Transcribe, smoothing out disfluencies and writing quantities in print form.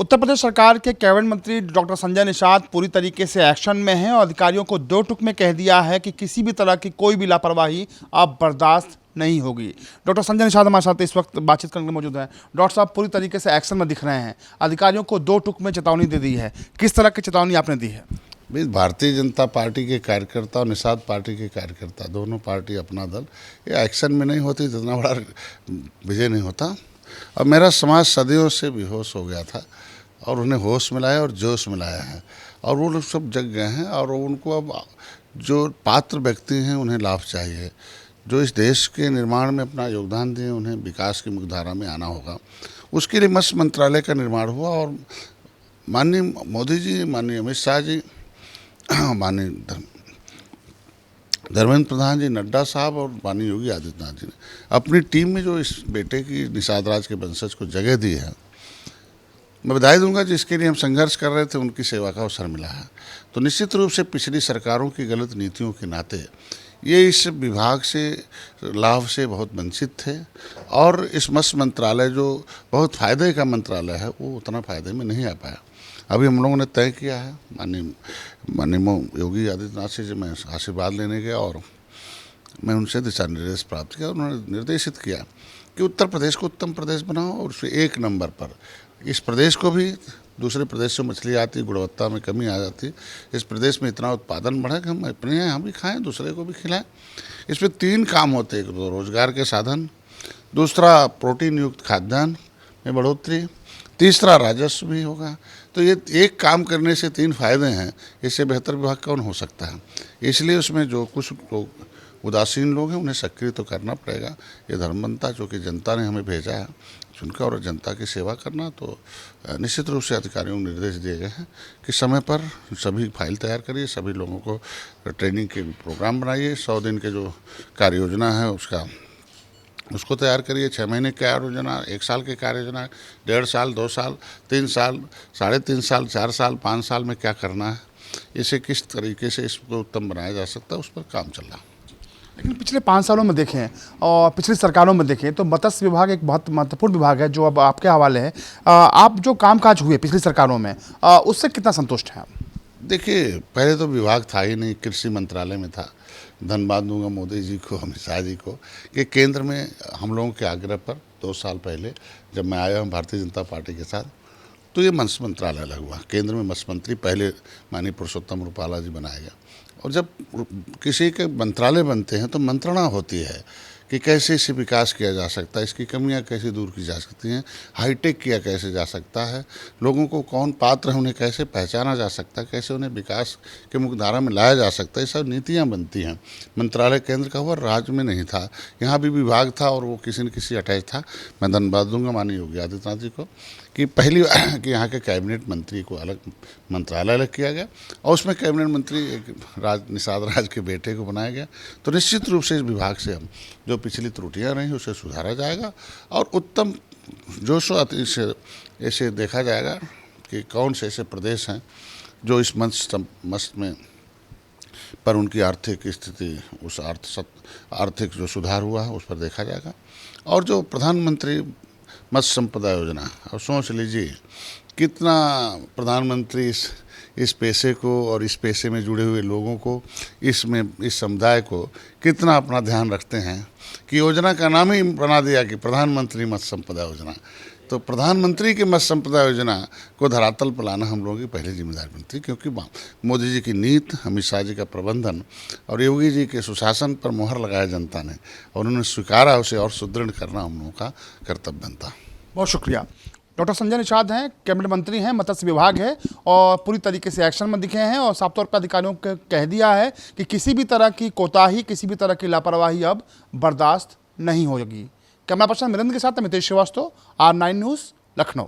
उत्तर प्रदेश सरकार के कैबिनेट मंत्री डॉक्टर संजय निषाद पूरी तरीके से एक्शन में हैं और अधिकारियों को दो टूक में कह दिया है कि किसी भी तरह की कोई भी लापरवाही अब बर्दाश्त नहीं होगी। डॉक्टर संजय निषाद हमारे साथ इस वक्त बातचीत करने के लिए मौजूद हैं। डॉक्टर साहब पूरी तरीके से एक्शन में दिख रहे हैं, अधिकारियों को दो टूक में चेतावनी दे दी है। किस तरह की चेतावनी आपने दी है? भाई, भारतीय जनता पार्टी के कार्यकर्ता और निषाद पार्टी के कार्यकर्ता दोनों पार्टी अपना दल ये एक्शन में नहीं होती तो इतना बड़ा विजय नहीं होता। और मेरा समाज सदियों से बेहोश हो गया था और उन्हें होश मिलाया और जोश मिलाया है और वो लोग सब जग गए हैं और उनको अब जो पात्र व्यक्ति हैं उन्हें लाभ चाहिए, जो इस देश के निर्माण में अपना योगदान दिए उन्हें विकास की मुख्यधारा में आना होगा। उसके लिए मत्स्य मंत्रालय का निर्माण हुआ और माननीय मोदी जी, माननीय अमित शाह जी, माननीय धर्मेंद्र प्रधान जी, नड्डा साहब और माननीय योगी आदित्यनाथ जी ने अपनी टीम में जो इस बेटे की निषाद राज के वंशज को जगह दी है, मैं बधाई दूंगा जिसके लिए हम संघर्ष कर रहे थे उनकी सेवा का अवसर मिला है। तो निश्चित रूप से पिछली सरकारों की गलत नीतियों के नाते ये इस विभाग से लाभ से बहुत वंचित थे और इस मत्स्य मंत्रालय जो बहुत फ़ायदे का मंत्रालय है वो उतना फ़ायदे में नहीं आ पाया। अभी हम लोगों ने तय किया है, माननीय योगी आदित्यनाथ से जब मैं आशीर्वाद लेने गया और मैं उनसे दिशा निर्देश प्राप्त किया, उन्होंने निर्देशित किया कि उत्तर प्रदेश को उत्तम प्रदेश बनाओ और उससे एक नंबर पर इस प्रदेश को भी दूसरे प्रदेश से मछली आती, गुणवत्ता में कमी आ जाती, इस प्रदेश में इतना उत्पादन बढ़े कि हम अपने यहाँ भी खाएं, दूसरे को भी खिलाएं। इसमें तीन काम होते हैं, एक तो रोजगार के साधन, दूसरा प्रोटीन युक्त खाद्यान्न में बढ़ोतरी, तीसरा राजस्व भी होगा। तो ये एक काम करने से तीन फायदे हैं, इससे बेहतर विभाग कौन हो सकता है। इसलिए उसमें जो कुछ लोग उदासीन लोग हैं उन्हें सक्रिय तो करना पड़ेगा। ये धर्म बनता चूँकि जनता ने हमें भेजा है चुनकर और जनता की सेवा करना, तो निश्चित रूप से अधिकारियों को निर्देश दिए गए हैं कि समय पर सभी फाइल तैयार करिए, सभी लोगों को ट्रेनिंग के प्रोग्राम बनाइए, 100 दिन के जो कार्य योजना है उसको तैयार करिए, 6 महीने की कार्य योजना, 1 साल की कार्य योजना, 1.5 साल, 2 साल, 3 साल, 3.5 साल, 4 साल, 5 साल में क्या करना है, इसे किस तरीके से इसको उत्तम बनाया जा सकता है, उस पर काम चल रहा है। लेकिन पिछले 5 सालों में देखें और पिछली सरकारों में देखें तो मत्स्य विभाग एक बहुत महत्वपूर्ण विभाग है जो अब आपके हवाले है। आप जो कामकाज हुए पिछली सरकारों में उससे कितना संतुष्ट हैं आप? देखिए, पहले तो विभाग था ही नहीं, कृषि मंत्रालय में था। धन्यवाद दूंगा मोदी जी को, अमित शाह जी को कि केंद्र में हम लोगों के आग्रह पर 2 साल पहले जब मैं आया हूँ भारतीय जनता पार्टी के साथ, तो ये मत्स्य मंत्रालय अलग हुआ। केंद्र में मत्स्य मंत्री पहले माननीय पुरुषोत्तम रूपाला जी बनाया गया और जब किसी के मंत्रालय बनते हैं तो मंत्रणा होती है कि कैसे इसे विकास किया जा सकता है, इसकी कमियां कैसे दूर की जा सकती हैं, हाईटेक किया कैसे जा सकता है, लोगों को कौन पात्र है उन्हें कैसे पहचाना जा सकता है, कैसे उन्हें विकास के मुख्यधारा में लाया जा सकता है, ये सब नीतियां बनती हैं। मंत्रालय केंद्र का हुआ, राज्य में नहीं था, यहाँ भी विभाग था और वो किसी न किसी अटैच था। मैं धन्यवाद दूंगा माननीय योगी आदित्यनाथ जी को कि पहली बार कि यहाँ के कैबिनेट मंत्री को अलग मंत्रालय अलग किया गया और उसमें कैबिनेट मंत्री एक निषाद राज के बेटे को बनाया गया। तो निश्चित रूप से इस विभाग से हम जो पिछली त्रुटियां रहीं उसे सुधारा जाएगा और उत्तम जोशो ऐसे देखा जाएगा कि कौन से ऐसे प्रदेश हैं जो इस मत्स्य में पर उनकी आर्थिक स्थिति, उस आर्थिक जो सुधार हुआ है उस पर देखा जाएगा। और जो प्रधानमंत्री मत्स्य संपदा योजना, अब सोच लीजिए कितना प्रधानमंत्री इस पेशे को और इस पेशे में जुड़े हुए लोगों को, इस समुदाय को कितना अपना ध्यान रखते हैं कि योजना का नाम ही बना दिया कि प्रधानमंत्री मत्स्य संपदा योजना। तो प्रधानमंत्री की मत्स्य संपदा योजना को धरातल पर लाना हम लोगों की पहली जिम्मेदारी बनती, क्योंकि मोदी जी की नीति, अमित शाह जी का प्रबंधन और योगी जी के सुशासन पर मोहर लगाया जनता ने और उन्होंने स्वीकारा, उसे और सुदृढ़ करना हम लोगों का कर्तव्य बनता। बहुत शुक्रिया। डॉक्टर संजय निषाद हैं, कैबिनेट मंत्री हैं, मत्स्य विभाग है और पूरी तरीके से एक्शन में दिखे हैं और साफ तौर पर अधिकारियों को कह दिया है कि किसी भी तरह की कोताही, किसी भी तरह की लापरवाही अब बर्दाश्त नहीं होगी। कैमरा पर्सन मिलिंद के साथ मितेश श्रीवास्तव, R9 न्यूज़, लखनऊ।